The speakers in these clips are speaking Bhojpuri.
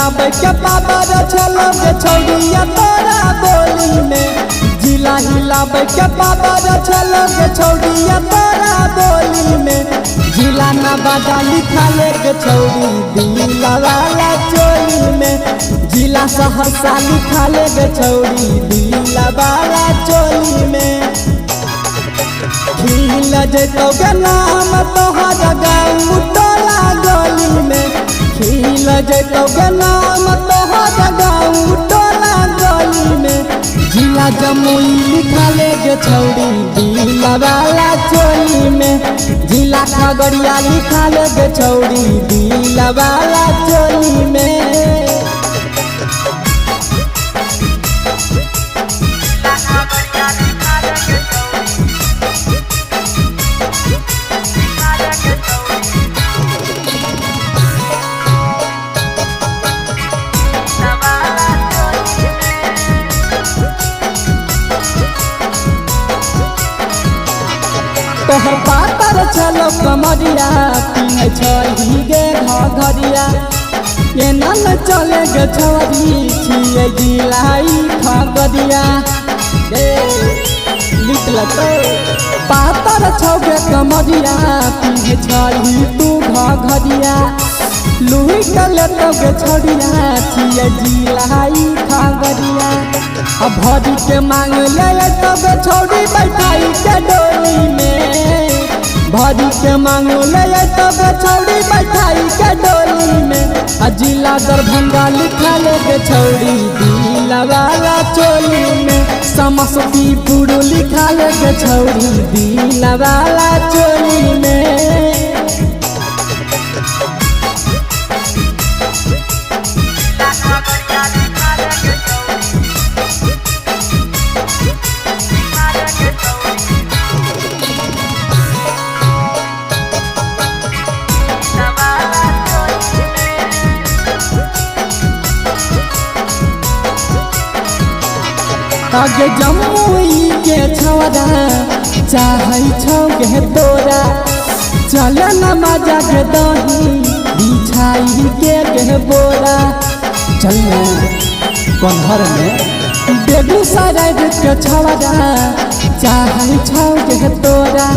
हिलावे के पावर छलंग छौड़िया तोरा बोली में। जिला हिलावे के पावर छलंग छौड़िया तोरा बोली में। जिला ना बाजा लिखाले के छौड़ी दिला वाला चोली में। जिला सहरसा लिखाले के छौड़ी दिला वाला चोली में। खिल जैतो के नाम तोहर गाँव टोला गली में। खिल जैतो के नाम तोहर गाँव टोला गली में। जिला जमुई लिखाले के छौड़ी दिला वाला चोली में। जिला खगड़िया लिखाले के छौड़ी दिला वाला चोली में। तोहर पातर छलो कमरिया पीने छही गे घरिया। ये नल चले गे छवरी छिए जिलाई खगड़िया। निकल तो पातर छौगे कमरिया पीने छही तू घरिया। लुही कले तो गे छड़िया छिए जिलाई खगड़िया। अब भरी के मांग ले तब छोड़ी बैठाई के डोली में। भरी के मांग ले तब छोड़ी बैठाई के डोली में। जिला दरभंगा लिखाले के छौड़ी दिला वाला चोली में। समस्तीपुर लिखाले के छौड़ी दिला वाला चोली में। आगे जमुई के छौड़ा चाहे छौगे तोरा। चल न मजा के दही बिछाई के बोरा। चल कन्हर में बेगूसराय के छौड़ा चाहे छौगे तोरा।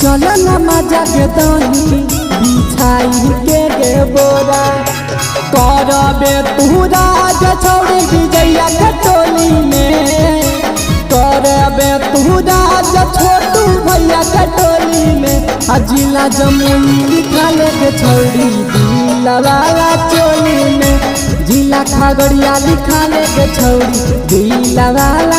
चल न मजा के दही बिछाई के बोरा। करबे तू राज छौड़ी विजया के टोली में। करबे तू राज छोटू भैया के टोली में। जिला जमुई लिखाले के छौड़ी दिला वाला चोली में। जिला खगड़िया लिखाले के छौड़ी दिला वाला